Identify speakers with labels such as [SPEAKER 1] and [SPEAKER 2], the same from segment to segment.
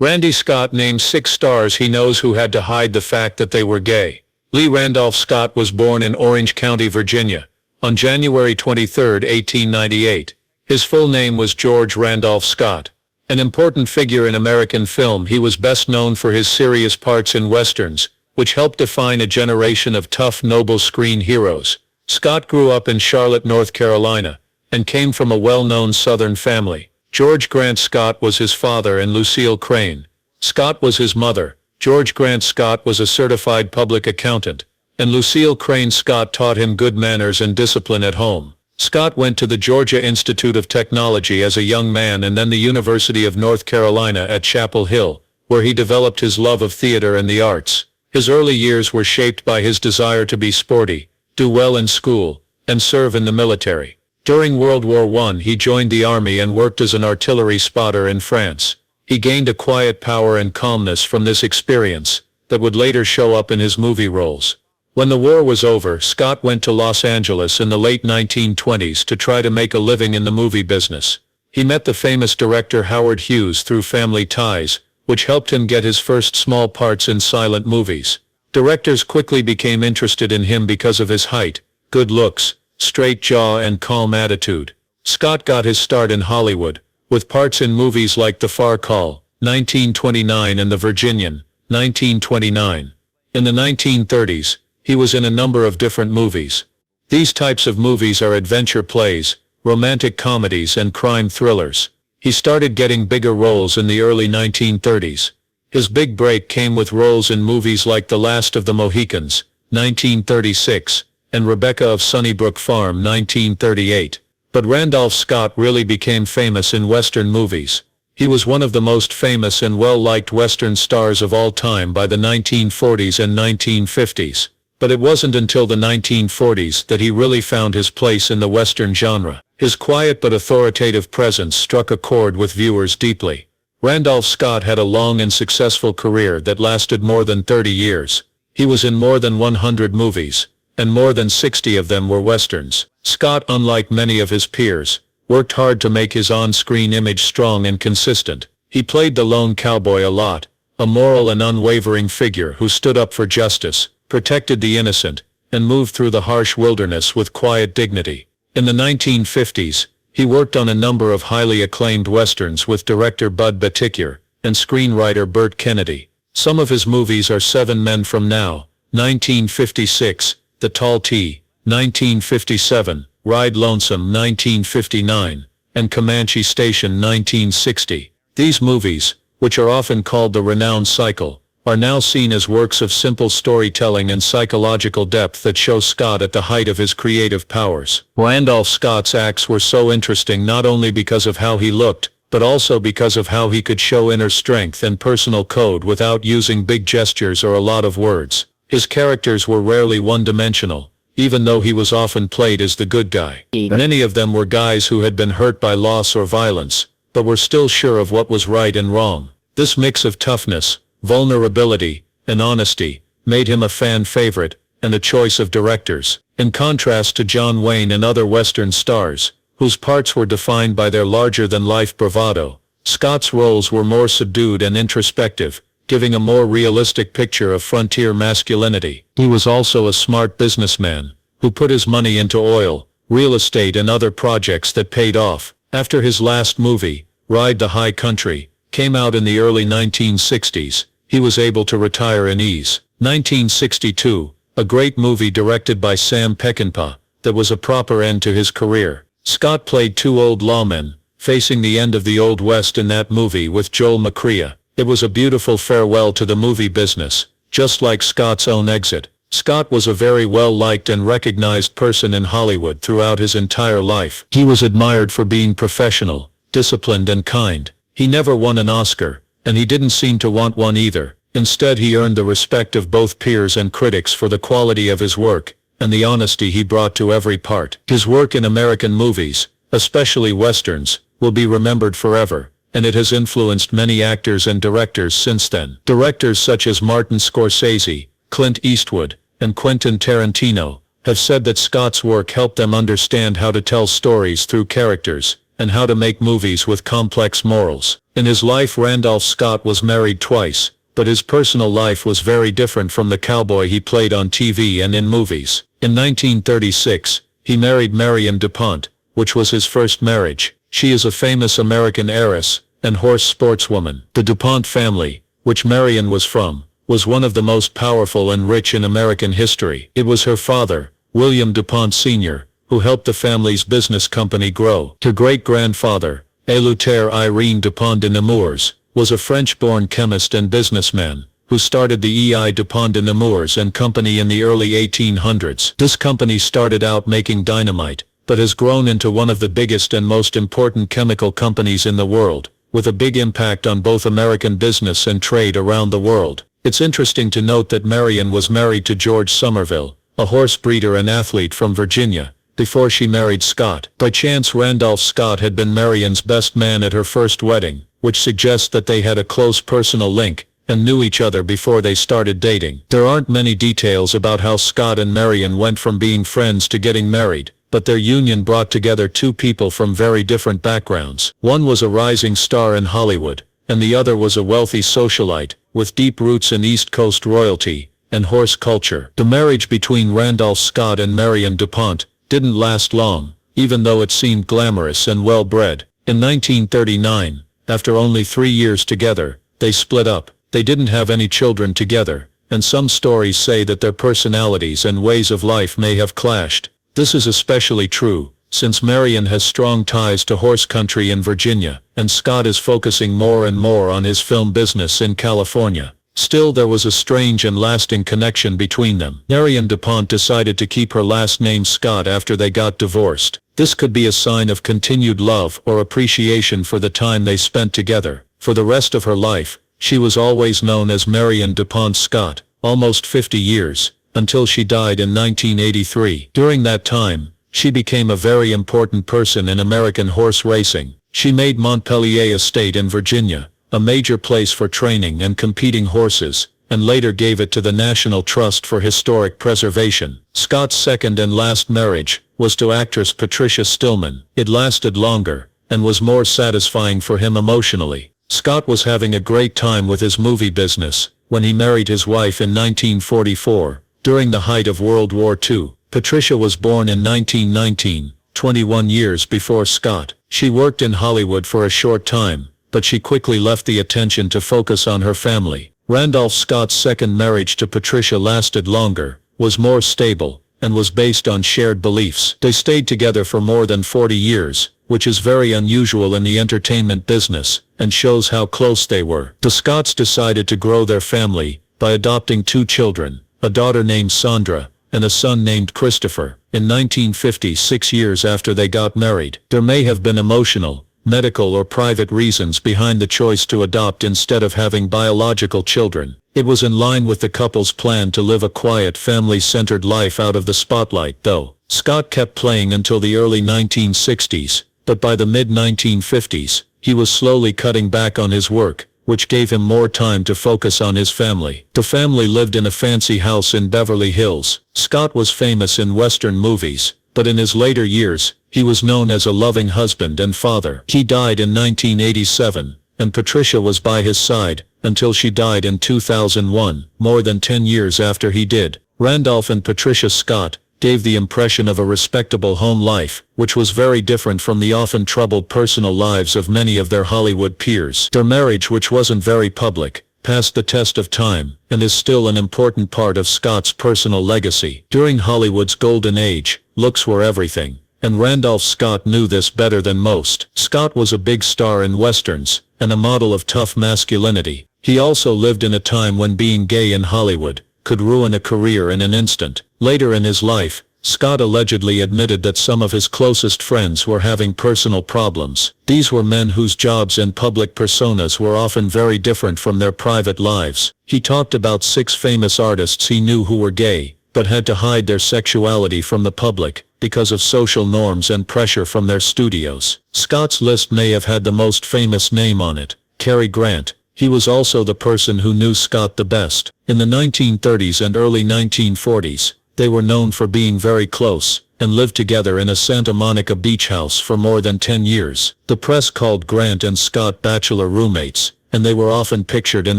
[SPEAKER 1] Randy Scott names 6 stars he knows who had to hide the fact that they were gay. Lee Randolph Scott was born in Orange County, Virginia, on January 23, 1898. His full name was George Randolph Scott. An important figure in American film, he was best known for his serious parts in westerns, which helped define a generation of tough, noble screen heroes. Scott grew up in Charlotte, North Carolina, and came from a well-known Southern family. George Grant Scott was his father and Lucille Crane Scott was his mother. George Grant Scott was a certified public accountant, and Lucille Crane Scott taught him good manners and discipline at home. Scott went to the Georgia Institute of Technology as a young man and then the University of North Carolina at Chapel Hill, where he developed his love of theater and the arts. His early years were shaped by his desire to be sporty, do well in school, and serve in the military. During World War I he joined the army and worked as an artillery spotter in France. He gained a quiet power and calmness from this experience that would later show up in his movie roles. When the war was over, Scott went to Los Angeles in the late 1920s to try to make a living in the movie business. He met the famous director Howard Hughes through family ties, which helped him get his first small parts in silent movies. Directors quickly became interested in him because of his height, good looks, straight jaw and calm attitude. Scott got his start in Hollywood, with parts in movies like The Far Call, 1929 and The Virginian, 1929. In the 1930s, he was in a number of different movies. These types of movies are adventure plays, romantic comedies and crime thrillers. He started getting bigger roles in the early 1930s. His big break came with roles in movies like The Last of the Mohicans, 1936, and Rebecca of Sunnybrook Farm, 1938. But Randolph Scott really became famous in Western movies. He was one of the most famous and well-liked Western stars of all time by the 1940s and 1950s. But it wasn't until the 1940s that he really found his place in the Western genre. His quiet but authoritative presence struck a chord with viewers deeply. Randolph Scott had a long and successful career that lasted more than 30 years. He was in more than 100 movies, and more than 60 of them were Westerns. Scott, unlike many of his peers, worked hard to make his on-screen image strong and consistent. He played the lone cowboy a lot, a moral and unwavering figure who stood up for justice, protected the innocent, and moved through the harsh wilderness with quiet dignity. In the 1950s, he worked on a number of highly acclaimed Westerns with director Bud Batikier and screenwriter Burt Kennedy. Some of his movies are 7 Men from Now, 1956, The Tall T, 1957, Ride Lonesome, 1959, and Comanche Station, 1960. These movies, which are often called the renowned cycle, are now seen as works of simple storytelling and psychological depth that show Scott at the height of his creative powers. Randolph Scott's acts were so interesting not only because of how he looked, but also because of how he could show inner strength and personal code without using big gestures or a lot of words. His characters were rarely one-dimensional, even though he was often played as the good guy. Many of them were guys who had been hurt by loss or violence, but were still sure of what was right and wrong. This mix of toughness, vulnerability, and honesty made him a fan favorite and a choice of directors. In contrast to John Wayne and other Western stars, whose parts were defined by their larger-than-life bravado, Scott's roles were more subdued and introspective, giving a more realistic picture of frontier masculinity. He was also a smart businessman, who put his money into oil, real estate and other projects that paid off. After his last movie, Ride the High Country, came out in the early 1960s, he was able to retire in ease. 1962, a great movie directed by Sam Peckinpah, that was a proper end to his career. Scott played 2 old lawmen, facing the end of the Old West in that movie with Joel McCrea. It was a beautiful farewell to the movie business, just like Scott's own exit. Scott was a very well-liked and recognized person in Hollywood throughout his entire life. He was admired for being professional, disciplined and kind. He never won an Oscar, and he didn't seem to want one either. Instead, he earned the respect of both peers and critics for the quality of his work, and the honesty he brought to every part. His work in American movies, especially Westerns, will be remembered forever, and it has influenced many actors and directors since then. Directors such as Martin Scorsese, Clint Eastwood, and Quentin Tarantino have said that Scott's work helped them understand how to tell stories through characters, and how to make movies with complex morals. In his life, Randolph Scott was married twice, but his personal life was very different from the cowboy he played on TV and in movies. In 1936, he married Marion DuPont, which was his first marriage. She is a famous American heiress and horse sportswoman. The DuPont family, which Marion was from, was one of the most powerful and rich in American history. It was her father, William DuPont Sr., who helped the family's business company grow. Her great-grandfather, Eleuthère Irene DuPont de Nemours, was a French-born chemist and businessman, who started the E.I. DuPont de Nemours and Company in the early 1800s. This company started out making dynamite, but has grown into one of the biggest and most important chemical companies in the world, with a big impact on both American business and trade around the world. It's interesting to note that Marion was married to George Somerville, a horse breeder and athlete from Virginia, before she married Scott. By chance, Randolph Scott had been Marion's best man at her first wedding, which suggests that they had a close personal link and knew each other before they started dating. There aren't many details about how Scott and Marion went from being friends to getting married, but their union brought together two people from very different backgrounds. One was a rising star in Hollywood, and the other was a wealthy socialite, with deep roots in East Coast royalty and horse culture. The marriage between Randolph Scott and Marion DuPont didn't last long, even though it seemed glamorous and well-bred. In 1939, after only 3 years together, they split up. They didn't have any children together, and some stories say that their personalities and ways of life may have clashed. This is especially true, since Marion has strong ties to horse country in Virginia, and Scott is focusing more and more on his film business in California. Still, there was a strange and lasting connection between them. Marion DuPont decided to keep her last name Scott after they got divorced. This could be a sign of continued love or appreciation for the time they spent together. For the rest of her life, she was always known as Marion DuPont Scott, almost 50 years, until she died in 1983. During that time, she became a very important person in American horse racing. She made Montpelier Estate in Virginia a major place for training and competing horses, and later gave it to the National Trust for Historic Preservation. Scott's second and last marriage was to actress Patricia Stillman. It lasted longer, and was more satisfying for him emotionally. Scott was having a great time with his movie business when he married his wife in 1944, during the height of World War II. Patricia was born in 1919, 21 years before Scott. She worked in Hollywood for a short time, but she quickly left the attention to focus on her family. Randolph Scott's second marriage to Patricia lasted longer, was more stable, and was based on shared beliefs. They stayed together for more than 40 years, which is very unusual in the entertainment business, and shows how close they were. The Scotts decided to grow their family by adopting 2 children, a daughter named Sandra, and a son named Christopher. In 1950, 6 years after they got married, there may have been emotional, medical or private reasons behind the choice to adopt instead of having biological children. It was in line with the couple's plan to live a quiet, family-centered life out of the spotlight, though. Scott kept playing until the early 1960s, but by the mid-1950s, he was slowly cutting back on his work, which gave him more time to focus on his family. The family lived in a fancy house in Beverly Hills. Scott was famous in Western movies, but in his later years, he was known as a loving husband and father. He died in 1987, and Patricia was by his side until she died in 2001, more than 10 years after he did. Randolph and Patricia Scott gave the impression of a respectable home life, which was very different from the often troubled personal lives of many of their Hollywood peers. Their marriage, which wasn't very public, passed the test of time, and is still an important part of Scott's personal legacy. During Hollywood's golden age, looks were everything, and Randolph Scott knew this better than most. Scott was a big star in westerns, and a model of tough masculinity. He also lived in a time when being gay in Hollywood could ruin a career in an instant. Later in his life, Scott allegedly admitted that some of his closest friends were having personal problems. These were men whose jobs and public personas were often very different from their private lives. He talked about 6 famous artists he knew who were gay, but had to hide their sexuality from the public because of social norms and pressure from their studios. Scott's list may have had the most famous name on it, Cary Grant. He was also the person who knew Scott the best. In the 1930s and early 1940s, they were known for being very close, and lived together in a Santa Monica beach house for more than 10 years. The press called Grant and Scott bachelor roommates, and they were often pictured in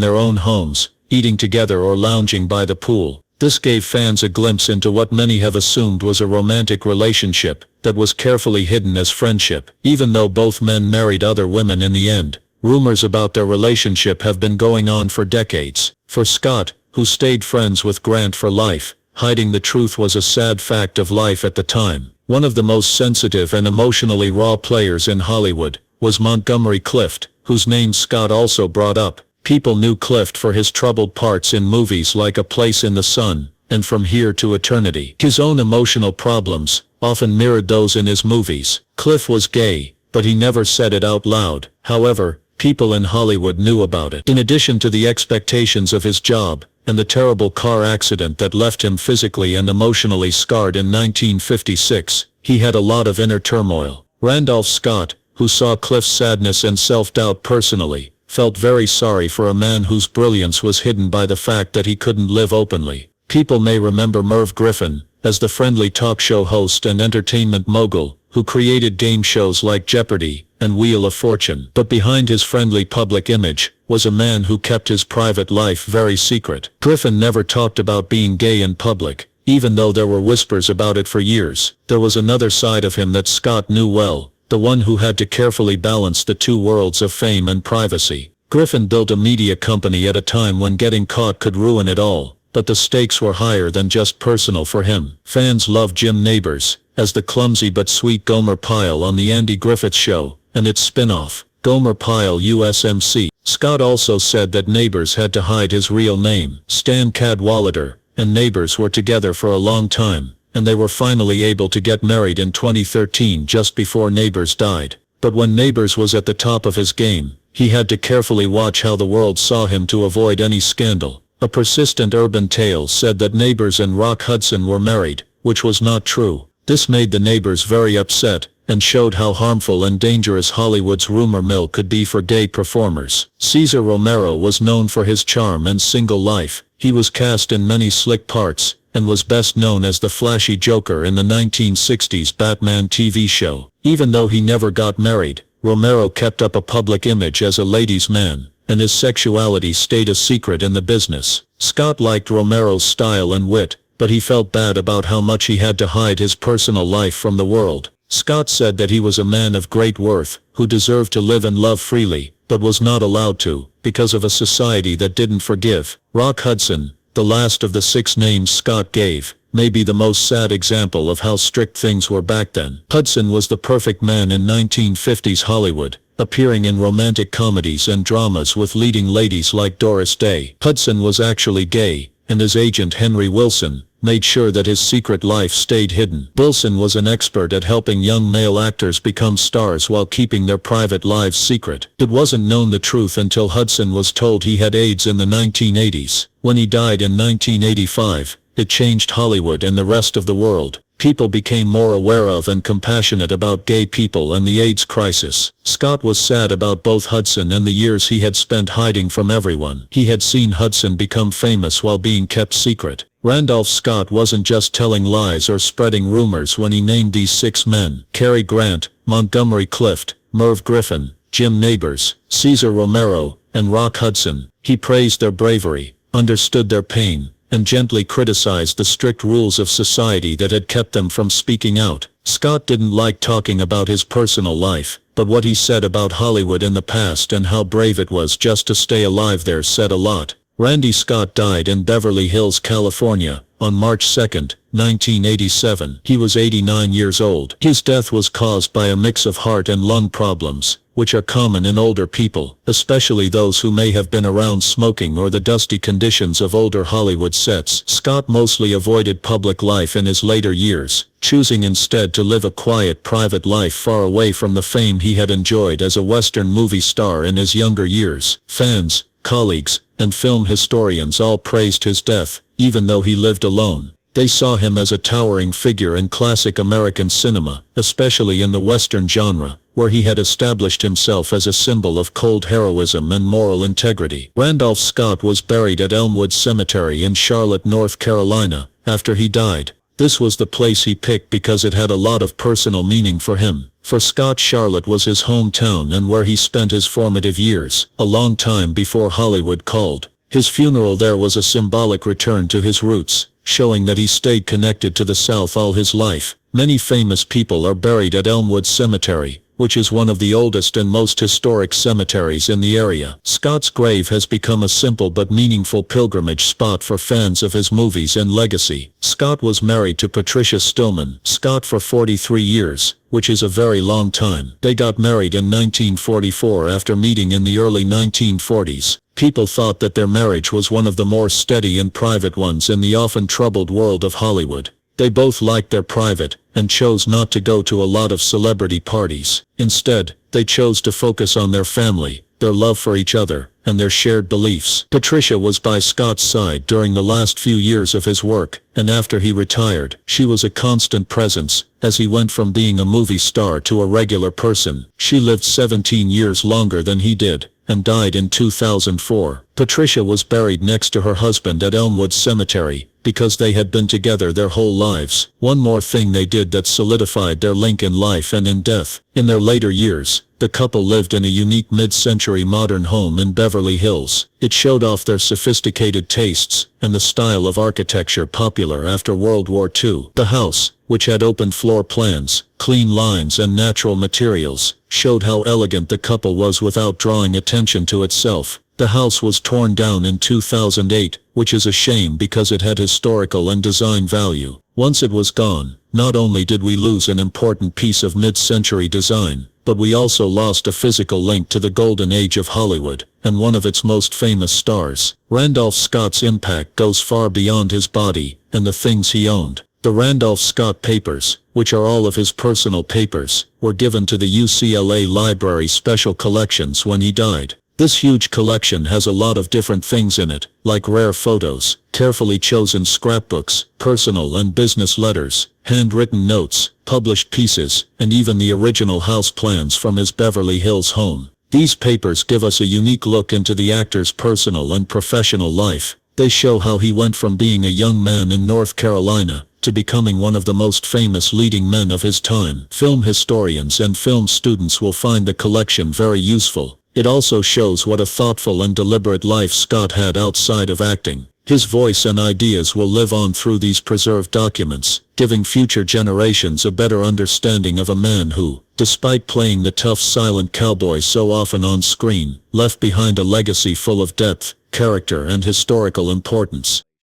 [SPEAKER 1] their own homes, eating together or lounging by the pool. This gave fans a glimpse into what many have assumed was a romantic relationship that was carefully hidden as friendship. Even though both men married other women in the end, rumors about their relationship have been going on for decades. For Scott, who stayed friends with Grant for life, hiding the truth was a sad fact of life at the time. One of the most sensitive and emotionally raw players in Hollywood was Montgomery Clift, whose name Scott also brought up. People knew Clift for his troubled parts in movies like A Place in the Sun and From Here to Eternity. His own emotional problems often mirrored those in his movies. Clift was gay, but he never said it out loud. However, people in Hollywood knew about it. In addition to the expectations of his job and the terrible car accident that left him physically and emotionally scarred in 1956, he had a lot of inner turmoil. Randolph Scott, who saw Clift's sadness and self-doubt personally, felt very sorry for a man whose brilliance was hidden by the fact that he couldn't live openly. People may remember Merv Griffin as the friendly talk show host and entertainment mogul who created game shows like Jeopardy and Wheel of Fortune. But behind his friendly public image was a man who kept his private life very secret. Griffin never talked about being gay in public, even though there were whispers about it for years. There was another side of him that Scott knew well, the one who had to carefully balance the two worlds of fame and privacy. Griffin built a media company at a time when getting caught could ruin it all, but the stakes were higher than just personal for him. Fans loved Jim Nabors as the clumsy but sweet Gomer Pyle on The Andy Griffith Show and its spin-off, Gomer Pyle USMC. Scott also said that Nabors had to hide his real name. Stan Cadwallader and Nabors were together for a long time, and they were finally able to get married in 2013 just before Nabors died. But when Nabors was at the top of his game, he had to carefully watch how the world saw him to avoid any scandal. A persistent urban tale said that Nabors and Rock Hudson were married, which was not true. This made the Nabors very upset, and showed how harmful and dangerous Hollywood's rumor mill could be for gay performers. Cesar Romero was known for his charm and single life. He was cast in many slick parts, and was best known as the flashy Joker in the 1960s Batman TV show. Even though he never got married, Romero kept up a public image as a ladies' man, and his sexuality stayed a secret in the business. Scott liked Romero's style and wit, but he felt bad about how much he had to hide his personal life from the world. Scott said that he was a man of great worth, who deserved to live and love freely, but was not allowed to, because of a society that didn't forgive. Rock Hudson, the last of the 6 names Scott gave, may be the most sad example of how strict things were back then. Hudson was the perfect man in 1950s Hollywood, appearing in romantic comedies and dramas with leading ladies like Doris Day. Hudson was actually gay, and his agent Henry Wilson made sure that his secret life stayed hidden. Wilson was an expert at helping young male actors become stars while keeping their private lives secret. It wasn't known the truth until Hudson was told he had AIDS in the 1980s. When he died in 1985, it changed Hollywood and the rest of the world. People became more aware of and compassionate about gay people and the AIDS crisis. Scott was sad about both Hudson and the years he had spent hiding from everyone. He had seen Hudson become famous while being kept secret. Randolph Scott wasn't just telling lies or spreading rumors when he named these 6 men: Cary Grant, Montgomery Clift, Merv Griffin, Jim Nabors, Cesar Romero, and Rock Hudson. He praised their bravery, understood their pain, and gently criticized the strict rules of society that had kept them from speaking out. Scott didn't like talking about his personal life, but what he said about Hollywood in the past and how brave it was just to stay alive there said a lot. Randy Scott died in Beverly Hills, California, on March 2, 1987. He was 89 years old. His death was caused by a mix of heart and lung problems, which are common in older people, especially those who may have been around smoking or the dusty conditions of older Hollywood sets. Scott mostly avoided public life in his later years, choosing instead to live a quiet private life far away from the fame he had enjoyed as a Western movie star in his younger years. Fans, colleagues, and film historians all praised his death, even though he lived alone. They saw him as a towering figure in classic American cinema, especially in the Western genre, where he had established himself as a symbol of cold heroism and moral integrity. Randolph Scott was buried at Elmwood Cemetery in Charlotte, North Carolina, after he died.
[SPEAKER 2] This was the place he picked because it had a lot of personal meaning for him. For Scott, Charlotte was his hometown and where he spent his formative years, a long time before Hollywood called. His funeral there was a symbolic return to his roots, showing that he stayed connected to the South all his life. Many famous people are buried at Elmwood Cemetery, which is one of the oldest and most historic cemeteries in the area. Scott's grave has become a simple but meaningful pilgrimage spot for fans of his movies and legacy. Scott was married to Patricia Stillman Scott for 43 years, which is a very long time. They got married in 1944 after meeting in the early 1940s. People thought that their marriage was one of the more steady and private ones in the often troubled world of Hollywood. They both liked their private, and chose not to go to a lot of celebrity parties. Instead, they chose to focus on their family, their love for each other, and their shared beliefs. Patricia was by Scott's side during the last few years of his work, and after he retired, she was a constant presence, as he went from being a movie star to a regular person. She lived 17 years longer than he did, and died in 2004. Patricia was buried next to her husband at Elmwood Cemetery, because they had been together their whole lives. One more thing they did that solidified their link in life and in death. In their later years, the couple lived in a unique mid-century modern home in Beverly Hills. It showed off their sophisticated tastes, and the style of architecture popular after World War II. The house, which had open floor plans, clean lines and natural materials, showed how elegant the couple was without drawing attention to itself. The house was torn down in 2008, which is a shame because it had historical and design value. Once it was gone, not only did we lose an important piece of mid-century design, but we also lost a physical link to the golden age of Hollywood, and one of its most famous stars. Randolph Scott's impact goes far beyond his body, and the things he owned. The Randolph Scott papers, which are all of his personal papers, were given to the UCLA Library Special Collections when he died. This huge collection has a lot of different things in it, like rare photos, carefully chosen scrapbooks, personal and business letters, handwritten notes, published pieces, and even the original house plans from his Beverly Hills home. These papers give us a unique look into the actor's personal and professional life. They show how he went from being a young man in North Carolina to becoming one of the most famous leading men of his time. Film historians and film students will find the collection very useful. It also shows what a thoughtful and deliberate life Scott had outside of acting. His voice and ideas will live on through these preserved documents, giving future generations a better understanding of a man who, despite playing the tough silent cowboy so often on screen, left behind a legacy full of depth, character and historical importance.